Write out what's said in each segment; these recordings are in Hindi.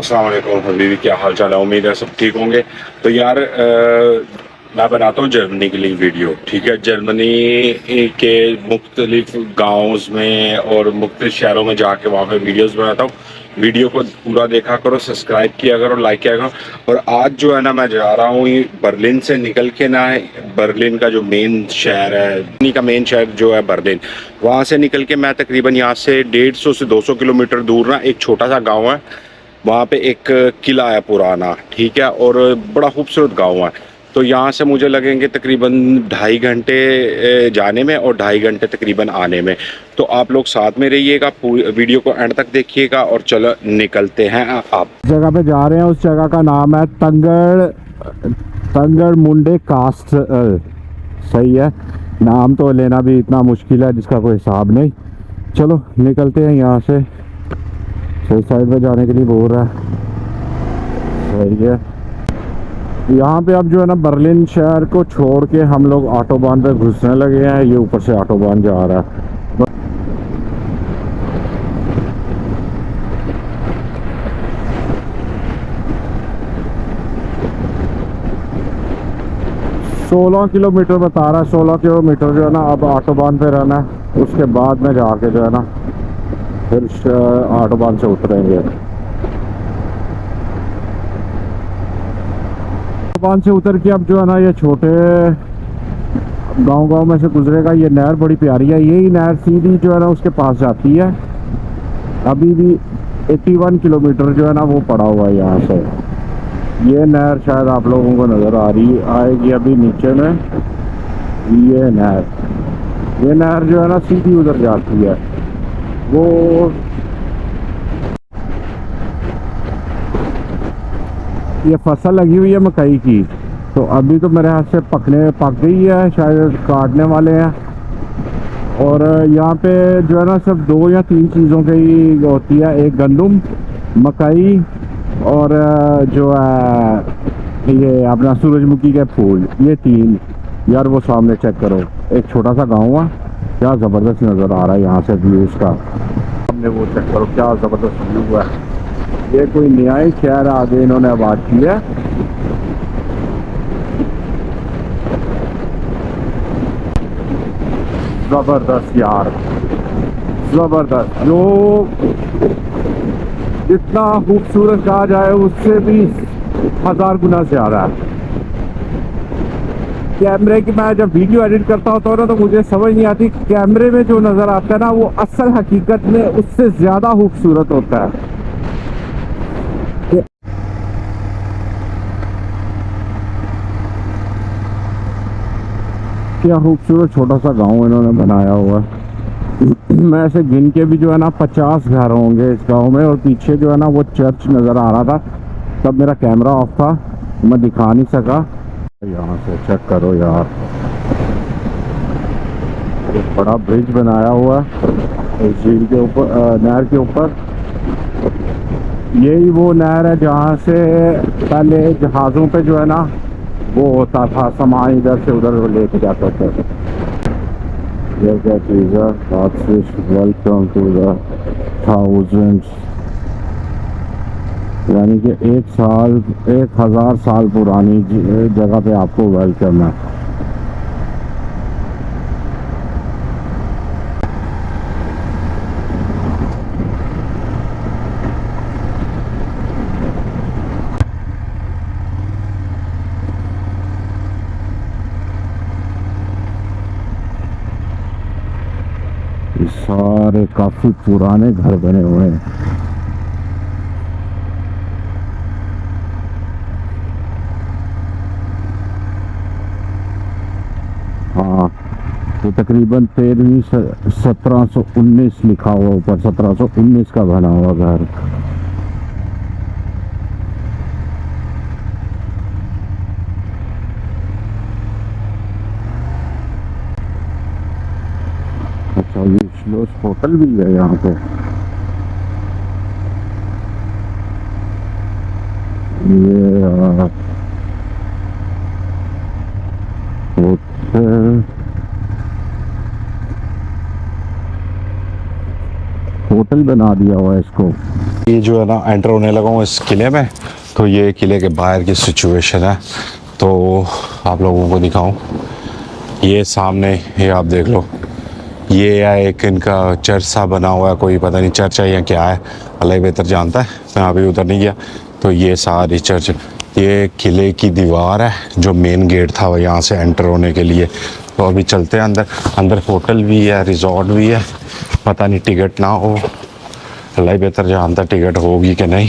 अस्सलाम वालेकुम हबीबी, क्या हाल चाल है। उम्मीद है सब ठीक होंगे। तो यार मैं बनाता हूँ जर्मनी के लिए वीडियो, ठीक है। जर्मनी के मुख्तलिफ गाँव में और मुख्तलिफ शहरों में जाके वहाँ पे वीडियोस बनाता हूँ। वीडियो को पूरा देखा करो, सब्सक्राइब किया करो, लाइक किया करो। और आज जो है ना, मैं जा रहा हूँ ये बर्लिन से निकल के ना, बर्लिन का जो मेन शहर है, जर्मनी का मेन शहर जो है बर्लिन, वहाँ से निकल के मैं तकरीबन यहाँ से 150 से 200 किलोमीटर दूर ना एक छोटा सा गाँव है, वहाँ पे एक किला है पुराना, ठीक है। और बड़ा खूबसूरत गांव है। तो यहाँ से मुझे लगेंगे तकरीबन 2.5 घंटे जाने में और 2.5 घंटे तकरीबन आने में। तो आप लोग साथ में रहिएगा, पूरी वीडियो को एंड तक देखिएगा। और चलो निकलते हैं। आप जगह पे जा रहे हैं, उस जगह का नाम है तंगड़ मुंडे कास्ट। सही है, नाम तो लेना भी इतना मुश्किल है जिसका कोई हिसाब नहीं। चलो निकलते हैं यहाँ से। सही साइड पे जाने के लिए बोल रहा है। सही है। यहाँ पे अब जो है ना, बर्लिन शहर को छोड़ के हम लोग ऑटोबान पे घुसने लगे हैं। ये ऊपर से ऑटोबान जा रहा है। 16 किलोमीटर बता रहा है। 16 किलोमीटर जो है ना अब ऑटोबान पे रहना है। उसके बाद में जाके जो है ना फिर ऑटोबान से उतरेंगे। ऑटोबान से उतर के अब जो है ना, ये छोटे गांव में से गुजरेगा। ये नहर बड़ी प्यारी है। यही नहर सीधी जो है ना उसके पास जाती है। अभी भी 81 किलोमीटर जो है ना वो पड़ा हुआ है यहाँ से। ये नहर शायद आप लोगों को नज़र आ रही आएगी अभी नीचे में। ये नहर जो है ना सीधी उधर जाती है। वो ये फसल लगी हुई है मकई की, तो अभी तो मेरे हाथ से पक गई है, शायद काटने वाले हैं। और यहाँ पे जो है ना सिर्फ 2 या 3 चीज़ों की होती है, एक गंदम, मकई और जो है ये अपना सूरजमुखी के फूल। ये 3। यार वो सामने चेक करो, एक छोटा सा गाँव है। क्या ज़बरदस्त नज़र आ रहा है यहाँ से व्यू उसका। सामने वो चेक करो, क्या ज़बरदस्त व्यू है। ये कोई नया ही शहर आगे इन्होंने आबाद की है। जबरदस्त यार, जबरदस्त। जो जितना खूबसूरत कहा जाए उससे भी 1000 गुना ज्यादा है। कैमरे की मैं जब वीडियो एडिट करता होता हूँ ना, तो मुझे समझ नहीं आती कैमरे में जो नज़र आता है ना वो असल हकीकत में उससे ज़्यादा खूबसूरत होता है। क्या खूबसूरत छोटा सा गांव इन्होंने बनाया हुआ है। मैं ऐसे गिन के भी जो है ना 50 घर होंगे इस गांव में। और पीछे जो है ना वो चर्च नज़र आ रहा था, तब मेरा कैमरा ऑफ था, मैं दिखा नहीं सका। यहाँ से चेक करो यार, एक बड़ा ब्रिज बनाया हुआ है इस झील के ऊपर, नहर के ऊपर। यही वो नहर है जहाँ से पहले जहाज़ों पे जो है ना वो होता था, सामान इधर से उधर लेके जाते थे। ये क्या चीज़ है? वेलकम टू द थाउजेंड्स, यानी कि 1000 साल पुरानी जगह पे आपको वेलकम है। सारे काफी पुराने घर बने हुए हैं। हाँ, तो तकरीबन 1719 लिखा हुआ ऊपर, 1719 का बना हुआ घर। अच्छा, ये स्लोस होटल भी है यहाँ पे। ये होटल बना दिया हुआ है इसको। ये जो है ना एंटर होने लगा हूँ इस किले में, तो ये किले के बाहर की सिचुएशन है, तो आप लोगों को दिखाऊं। ये सामने ये आप देख लो, ये है एक इनका चर्च सा बना हुआ है, कोई पता नहीं चर्च है या क्या है, अल्लाह ही बेहतर जानता है, मैं अभी उधर नहीं गया। तो ये सारी चर्च, ये किले की दीवार है जो मेन गेट था वो यहाँ से एंटर होने के लिए। तो अभी चलते हैं अंदर। अंदर होटल भी है, रिजॉर्ट भी है, पता नहीं टिकट ना हो, अल्लाह ही बेहतर जानता टिकट होगी कि नहीं।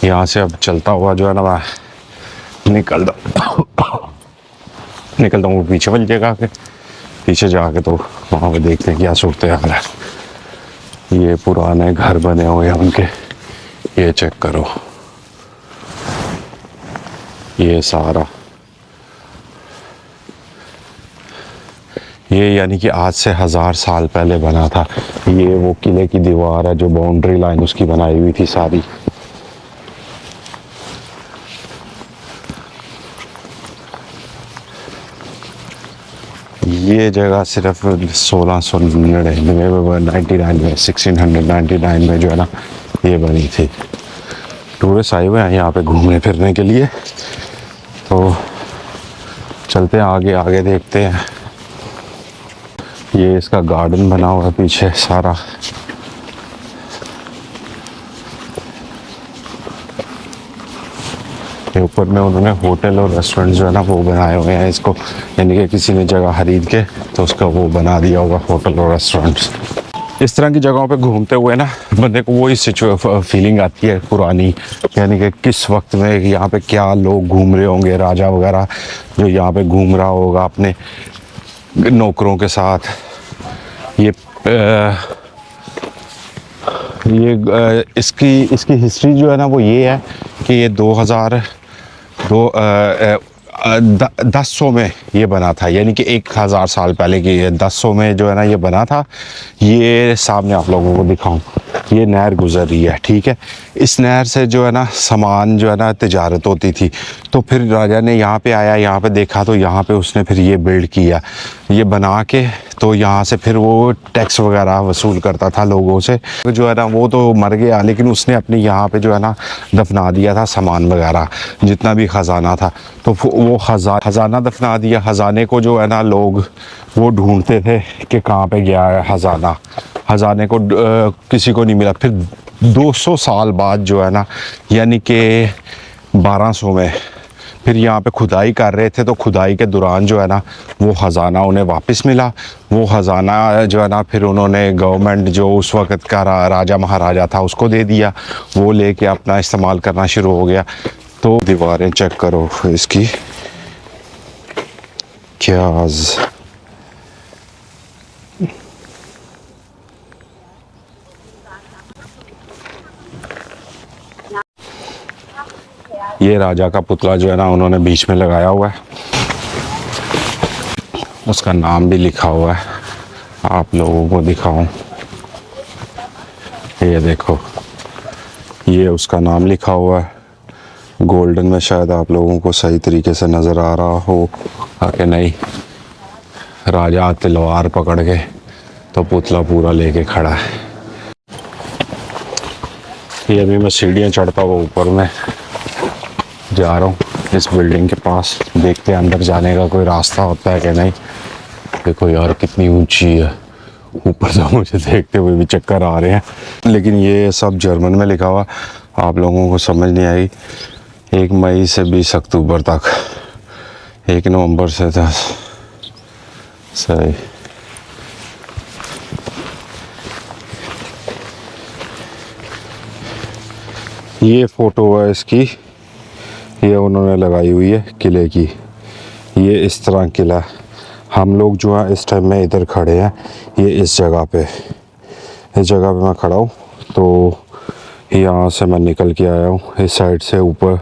यहाँ से अब चलता हुआ जो है ना मैं निकलता हूँ पीछे वाली जगह के, पीछे जाके तो वहाँ पे देखते हैं क्या सूरत हाल है। ये पुराने घर बने हुए हैं उनके, ये चेक करो, ये सारा, ये यानी कि आज से 1000 साल पहले बना था। ये वो किले की दीवार है जो बाउंड्री लाइन उसकी बनाई हुई थी सारी। ये जगह सिर्फ 1699 में जो है ना ये बनी थी। टूरिस्ट आए हुए हैं यहाँ पे घूमने फिरने के लिए, तो चलते हैं आगे आगे देखते हैं। ये इसका गार्डन बना हुआ है पीछे सारा। ऊपर में उन्होंने होटल और रेस्टोरेंट जो है ना वो बनाए हुए हैं इसको, यानी कि किसी ने जगह खरीद के तो उसका वो बना दिया होगा होटल और रेस्टोरेंट्स। इस तरह की जगहों पे घूमते हुए ना बंदे को वही फीलिंग आती है पुरानी, यानी कि किस वक्त में यहाँ पे क्या लोग घूम रहे होंगे, राजा वगैरह जो यहाँ पे घूम रहा होगा अपने नौकरों के साथ। इसकी हिस्ट्री जो है ना वो ये है कि ये 1000 में ये बना था, यानी कि 1000 साल पहले की, 1000 में जो है ना ये बना था। ये सामने आप लोगों को दिखाऊं, ये नहर गुजर रही है, ठीक है। इस नहर से जो है ना सामान जो है ना तिजारत होती थी। तो फिर राजा ने यहाँ पे आया, यहाँ पे देखा, तो यहाँ पे उसने फिर ये बिल्ड किया, ये बना के, तो यहाँ से फिर वो टैक्स वगैरह वसूल करता था लोगों से। जो है ना वो तो मर गया, लेकिन उसने अपने यहाँ पे जो है ना दफना दिया था सामान वगैरह, जितना भी ख़जाना था। तो वो ख़जाना दफना दिया। ख़जाने को जो है ना लोग वो ढूंढते थे कि कहाँ पे गया है ख़जाना। ख़जाने को किसी को नहीं मिला। फिर 200 साल बाद जो है ना, यानी कि 1200 में फिर यहाँ पे खुदाई कर रहे थे, तो खुदाई के दौरान जो है ना वो ख़जाना उन्हें वापस मिला। वो ख़जाना जो है ना फिर उन्होंने गवर्नमेंट जो उस वक़्त का राजा महाराजा था उसको दे दिया, वो लेके अपना इस्तेमाल करना शुरू हो गया। तो दीवारें चेक करो इसकी, क्या ये राजा का पुतला जो है ना उन्होंने बीच में लगाया हुआ है, उसका नाम भी लिखा हुआ है, आप लोगों को दिखाऊं। ये देखो, ये उसका नाम लिखा हुआ है गोल्डन में, शायद आप लोगों को सही तरीके से नज़र आ रहा हो कि नहीं। राजा तलवार पकड़ के तो पुतला पूरा लेके खड़ा है। ये अभी मैं सीढ़ियाँ चढ़ता हुआ ऊपर में जा रहा हूँ इस बिल्डिंग के पास, देखते हैं अंदर जाने का कोई रास्ता होता है कि नहीं। देखो यार कितनी ऊंची है, ऊपर से मुझे देखते हुए भी चक्कर आ रहे हैं। लेकिन ये सब जर्मन में लिखा हुआ, आप लोगों को समझ नहीं आई। 1 मई से 20 अक्टूबर तक, 1 नवंबर से 10 सही। ये फ़ोटो है इसकी, ये उन्होंने लगाई हुई है किले की। ये इस तरह किला, हम लोग जो है इस टाइम में इधर खड़े हैं, ये इस जगह पे मैं खड़ा हूँ। तो यहाँ से मैं निकल के आया हूँ इस साइड से ऊपर।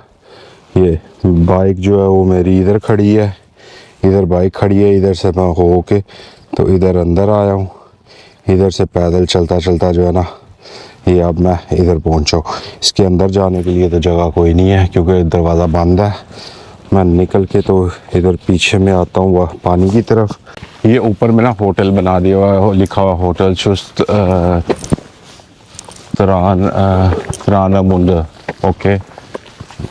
ये बाइक जो है वो मेरी इधर खड़ी है, इधर बाइक खड़ी है, इधर से मैं हो के तो इधर अंदर आया हूँ। इधर से पैदल चलता चलता जो है ना ये अब मैं इधर पहुँचा। इसके अंदर जाने के लिए तो जगह कोई नहीं है क्योंकि दरवाज़ा बंद है। मैं निकल के तो इधर पीछे में आता हूँ वह पानी की तरफ। ये ऊपर में ना होटल बना दिया हुआ है, लिखा हुआ होटल त्रानमुंड। ओके,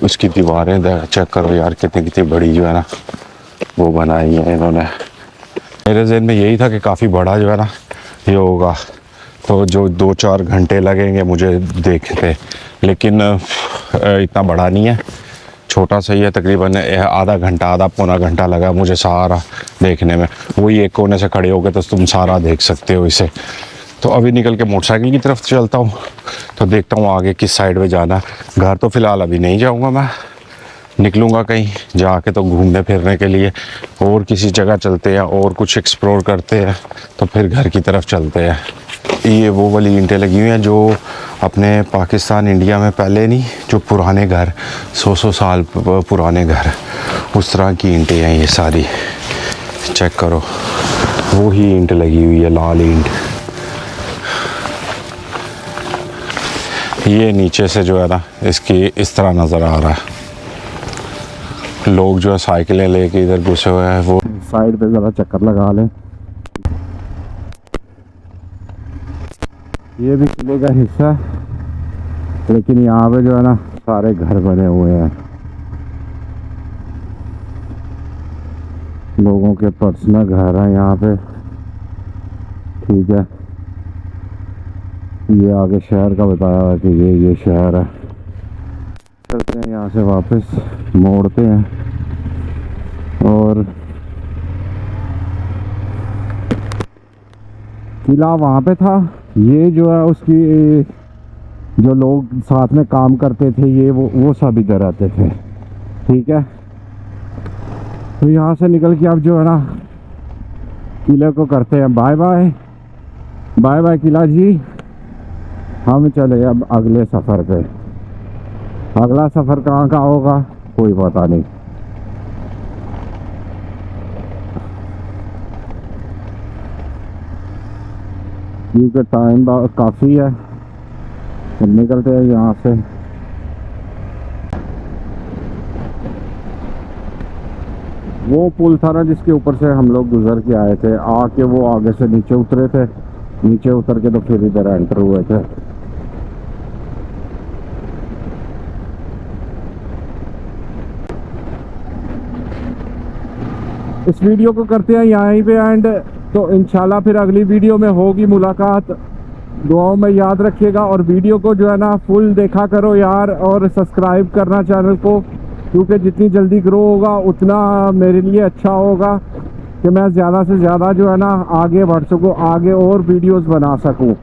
उसकी दीवारें चेक करो यार, कितनी कितनी बड़ी जो है ना वो बनाई है इन्होंने। मेरे ज़हन में यही था कि काफ़ी बड़ा जो है ना ये होगा, तो जो 2-4 घंटे लगेंगे मुझे देखते, लेकिन इतना बड़ा नहीं है, छोटा सा ही है। तकरीबन आधा घंटा, आधा पौना घंटा लगा मुझे सारा देखने में। वही एक कोने से खड़े हो गए तो तुम सारा देख सकते हो इसे। तो अभी निकल के मोटरसाइकिल की तरफ चलता हूँ, तो देखता हूँ आगे किस साइड में जाना। घर तो फ़िलहाल अभी नहीं जाऊँगा मैं, निकलूँगा कहीं जाके तो घूमने फिरने के लिए, और किसी जगह चलते हैं और कुछ एक्सप्लोर करते हैं, तो फिर घर की तरफ चलते हैं। ये वो वाली ईंटें लगी हुई हैं जो अपने पाकिस्तान इंडिया में पहले नहीं, जो पुराने घर 100 साल पुराने घर, उस तरह की ईंटें हैं ये सारी। चेक करो, वो ही ईंट लगी हुई है, लाल ईंट। ये नीचे से जो है ना इसकी इस तरह नज़र आ रहा है। लोग जो है साइकिलें लेके इधर घुसे हुए हैं। वो साइड पे ज़रा चक्कर लगा लें। ये भी किले का हिस्सा है, लेकिन यहाँ पे जो है ना सारे घर बने हुए हैं, लोगों के पर्सनल घर हैं यहाँ पे। ठीक है, ये आगे शहर का बताया हुआ कि ये शहर है। चलते हैं यहाँ से वापस, मोड़ते हैं और किला वहाँ पे था। ये जो है उसकी जो लोग साथ में काम करते थे ये वो सब इधर रहते थे। ठीक है, तो यहाँ से निकल के अब जो है ना किले को करते हैं बाय बाय। बाय बाय किला जी, हम चले अब अगले सफ़र पे। अगला सफ़र कहाँ का होगा कोई पता नहीं। क्योंकि टाइम काफ़ी है, तो निकलते हैं यहाँ से। वो पुल था ना जिसके ऊपर से हम लोग गुजर के आए थे, आके वो आगे से नीचे उतरे थे, नीचे उतर के तो फिर इधर एंटर हुए थे। इस वीडियो को करते हैं यहीं पे एंड, तो इंशाल्लाह फिर अगली वीडियो में होगी मुलाकात। दुआओं में याद रखिएगा और वीडियो को जो है ना फुल देखा करो यार, और सब्सक्राइब करना चैनल को, क्योंकि जितनी जल्दी ग्रो होगा उतना मेरे लिए अच्छा होगा कि मैं ज़्यादा से ज़्यादा जो है ना आगे बढ़ सकूँ, आगे और वीडियोस बना सकूँ।